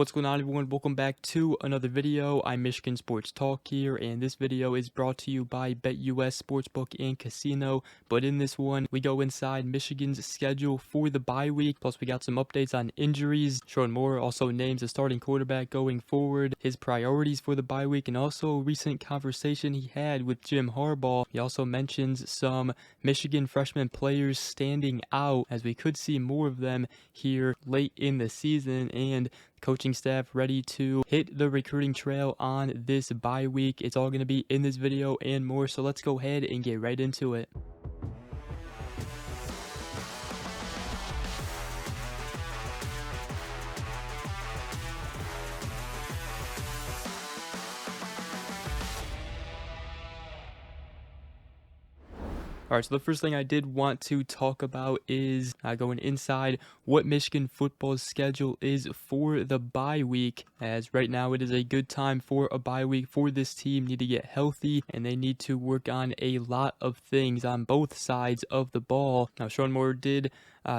What's going on, everyone? Welcome back to another video. I'm Michigan Sports Talk here, and this video is brought to you by BetUS Sportsbook and Casino. But in this one, we go inside Michigan's schedule for the bye week. Plus, we got some updates on injuries. Sherrone Moore also names a starting quarterback going forward, his priorities for the bye week, and also a recent conversation he had with Jim Harbaugh. He also mentions some Michigan freshman players standing out, as we could see more of them here late in the season, and coaching staff ready to hit the recruiting trail on this bye week. It's all going to be in this video and more, so let's go ahead and get right into it. Alright, so the first thing I did want to talk about is going inside what Michigan football's schedule is for the bye week, as right now it is a good time for a bye week for this team. Need to get healthy, and they need to work on a lot of things on both sides of the ball. Now, Sherrone Moore did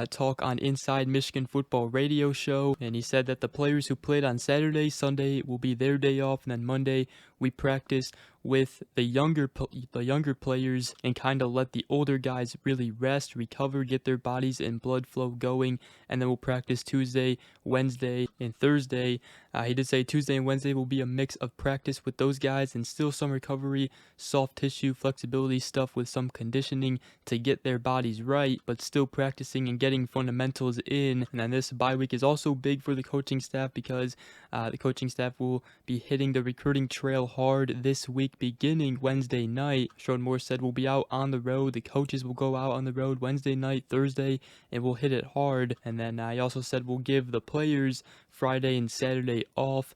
talk on Inside Michigan Football radio show, and he said that the players who played on Saturday, Sunday will be their day off, and then Monday we practice with the younger players and kind of let the older guys really rest, recover, get their bodies and blood flow going, and then we'll practice Tuesday, Wednesday, and Thursday. He did say Tuesday and Wednesday will be a mix of practice with those guys and still some recovery, soft tissue, flexibility stuff with some conditioning to get their bodies right, but still practicing and getting fundamentals in. And then this bye week is also big for the coaching staff because the coaching staff will be hitting the recruiting trail hard this week beginning Wednesday night. Sherrone Moore said we'll be out on the road. The coaches will go out on the road Wednesday night, Thursday, and we'll hit it hard. And then he also said we'll give the players Friday and Saturday off,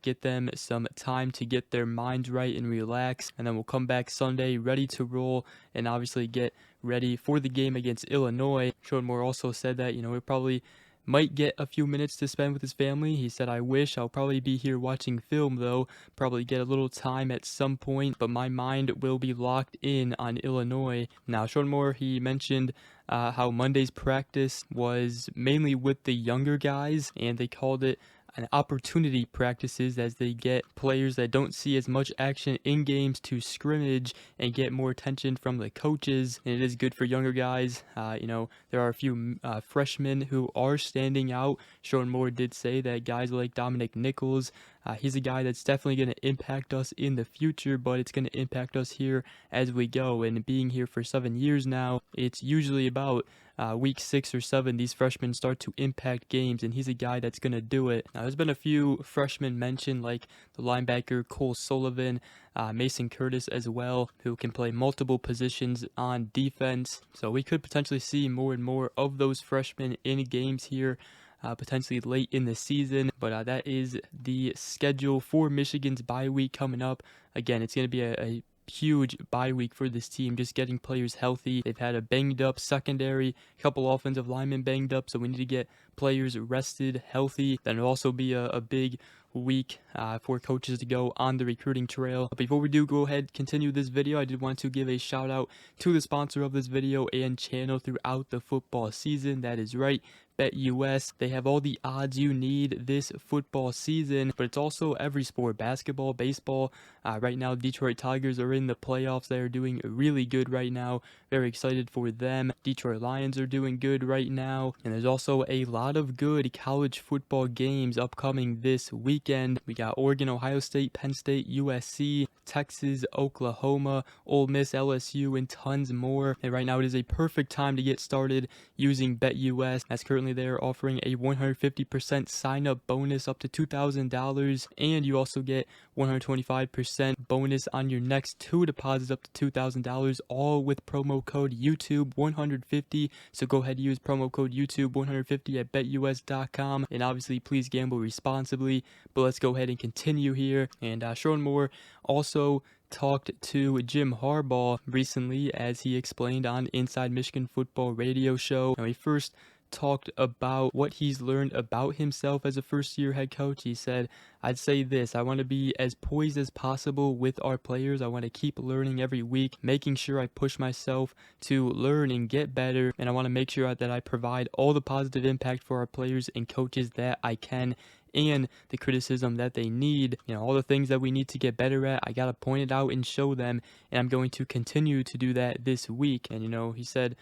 get them some time to get their minds right and relax, and then we'll come back Sunday ready to roll and obviously get ready for the game against Illinois. Sherrone Moore also said that, we probably might get a few minutes to spend with his family. He said, I wish. I'll probably be here watching film though, probably get a little time at some point, but my mind will be locked in on Illinois. Now, Sherrone Moore, he mentioned how Monday's practice was mainly with the younger guys, and they called it an opportunity practices, as they get players that don't see as much action in games to scrimmage and get more attention from the coaches. And it is good for younger guys. There are a few freshmen who are standing out. Sherrone Moore did say that guys like Dominic Nichols, he's a guy that's definitely going to impact us in the future, but it's going to impact us here as we go. And being here for 7 years now, it's usually about week 6 or 7, these freshmen start to impact games, and he's a guy that's going to do it. Now, there's been a few freshmen mentioned, like the linebacker Cole Sullivan, Mason Curtis as well, who can play multiple positions on defense. So we could potentially see more and more of those freshmen in games here, potentially late in the season. But that is the schedule for Michigan's bye week coming up. Again, it's going to be a huge bye week for this team, just getting players healthy. They've had a banged up secondary, a couple offensive linemen banged up, so we need to get players rested, healthy. Then it'll also be a big week for coaches to go on the recruiting trail. But before we do go ahead continue this video, I did want to give a shout out to the sponsor of this video and channel throughout the football season. That is right, BetUS. They have all the odds you need this football season, but it's also every sport: basketball, baseball. Right now, Detroit Tigers are in the playoffs. They are doing really good right now. Very excited for them. Detroit Lions are doing good right now. And there's also a lot of good college football games upcoming this weekend. We got Oregon, Ohio State, Penn State, USC, Texas, Oklahoma, Ole Miss, LSU, and tons more. And right now it is a perfect time to get started using BetUS, as currently they are offering a 150% sign-up bonus up to $2,000, and you also get 125% bonus on your next 2 deposits up to $2,000, all with promo code YouTube150. So go ahead and use promo code YouTube150 at betus.com, and obviously please gamble responsibly. But let's go ahead and continue here. And Sherrone Moore also talked to Jim Harbaugh recently, as he explained on Inside Michigan Football radio show. Now, he first talked about what he's learned about himself as a first-year head coach. He said, I'd say this: I want to be as poised as possible with our players. I want to keep learning every week, making sure I push myself to learn and get better, and I want to make sure that I provide all the positive impact for our players and coaches that I can and the criticism that they need. All the things that we need to get better at, I got to point it out and show them, and I'm going to continue to do that this week. And, he said,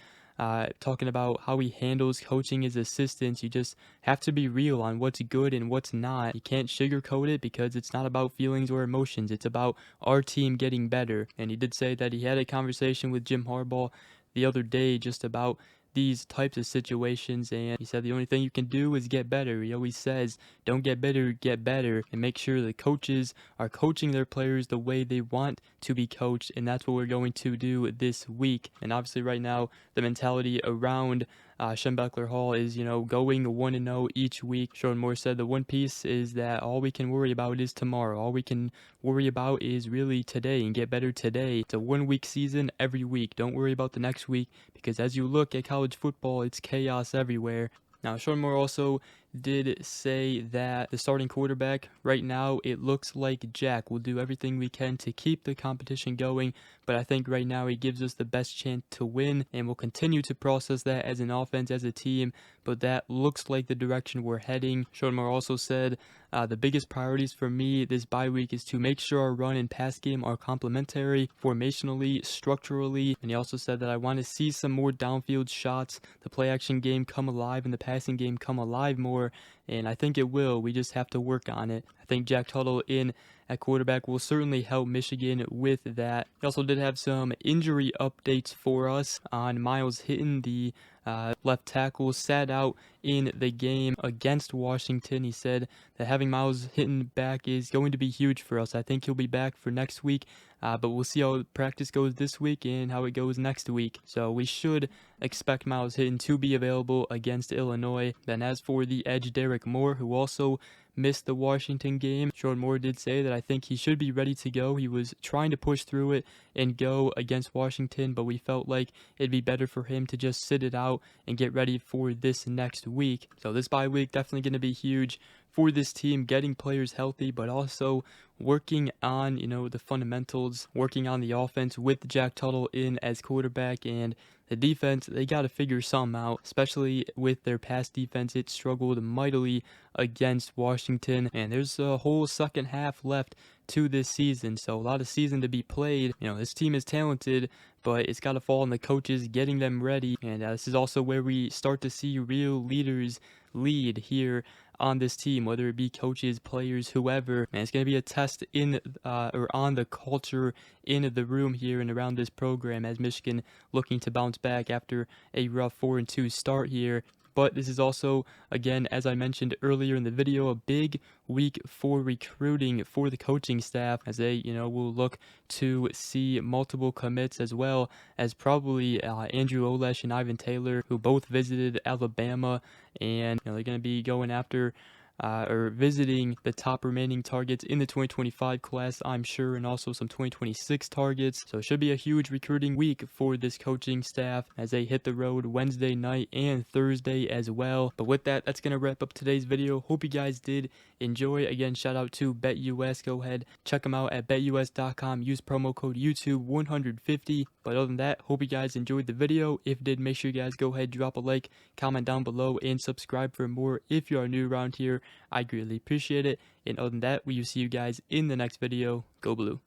talking about how he handles coaching his assistants, you just have to be real on what's good and what's not. You can't sugarcoat it because it's not about feelings or emotions. It's about our team getting better. And he did say that he had a conversation with Jim Harbaugh the other day just about these types of situations, and he said the only thing you can do is get better. He always says, don't get better, get better, and make sure the coaches are coaching their players the way they want to be coached, and that's what we're going to do this week. And obviously right now, the mentality around Schembechler Hall is, going 1-0 each week. Sherrone Moore said the one piece is that all we can worry about is tomorrow. All we can worry about is really today and get better today. It's a 1-week season every week. Don't worry about the next week, because as you look at college football, it's chaos everywhere. Now, Sherrone Moore also did say that the starting quarterback right now, it looks like Jack will do everything we can to keep the competition going, but I think right now he gives us the best chance to win, and we'll continue to process that as an offense, as a team, but that looks like the direction we're heading. Sherrone Moore also said, the biggest priorities for me this bye week is to make sure our run and pass game are complementary, formationally, structurally, and he also said that I want to see some more downfield shots, the play action game come alive and the passing game come alive more, and I think it will. We just have to work on it. I think Jack Tuttle in at quarterback will certainly help Michigan with that. He also did have some injury updates for us on Myles Hitton, the left tackle, sat out in the game against Washington. He said that having Myles Hitton back is going to be huge for us. I think he'll be back for next week, but we'll see how practice goes this week and how it goes next week. So we should expect Myles Hitton to be available against Illinois. Then as for the edge Derek Moore, who also missed the Washington game, Sherrone Moore did say that I think he should be ready to go. He was trying to push through it and go against Washington, but we felt like it'd be better for him to just sit it out and get ready for this next week. So this bye week definitely going to be huge for this team, getting players healthy, but also working on, the fundamentals, working on the offense with Jack Tuttle in as quarterback, and the defense, they got to figure something out, especially with their pass defense. It struggled mightily against Washington, and there's a whole second half left to this season, so a lot of season to be played. This team is talented, but it's got to fall on the coaches getting them ready, and this is also where we start to see real leaders lead here on this team, whether it be coaches, players, whoever. And it's going to be a test in or on the culture in the room here and around this program, as Michigan looking to bounce back after a rough 4-2 start here. But this is also, again, as I mentioned earlier in the video, a big week for recruiting for the coaching staff, as they, will look to see multiple commits, as well as probably Andrew Olesh and Ivan Taylor, who both visited Alabama, and they're going to be going after or visiting the top remaining targets in the 2025 class, I'm sure, and also some 2026 targets. So it should be a huge recruiting week for this coaching staff as they hit the road Wednesday night and Thursday as well. But with that, that's going to wrap up today's video. Hope you guys did enjoy. Again, shout out to BetUS. Go ahead, check them out at betus.com. Use promo code YouTube150. But other than that, hope you guys enjoyed the video. If you did, make sure you guys go ahead, drop a like, comment down below, and subscribe for more if you are new around here. I greatly appreciate it. And other than that, we will see you guys in the next video. Go Blue.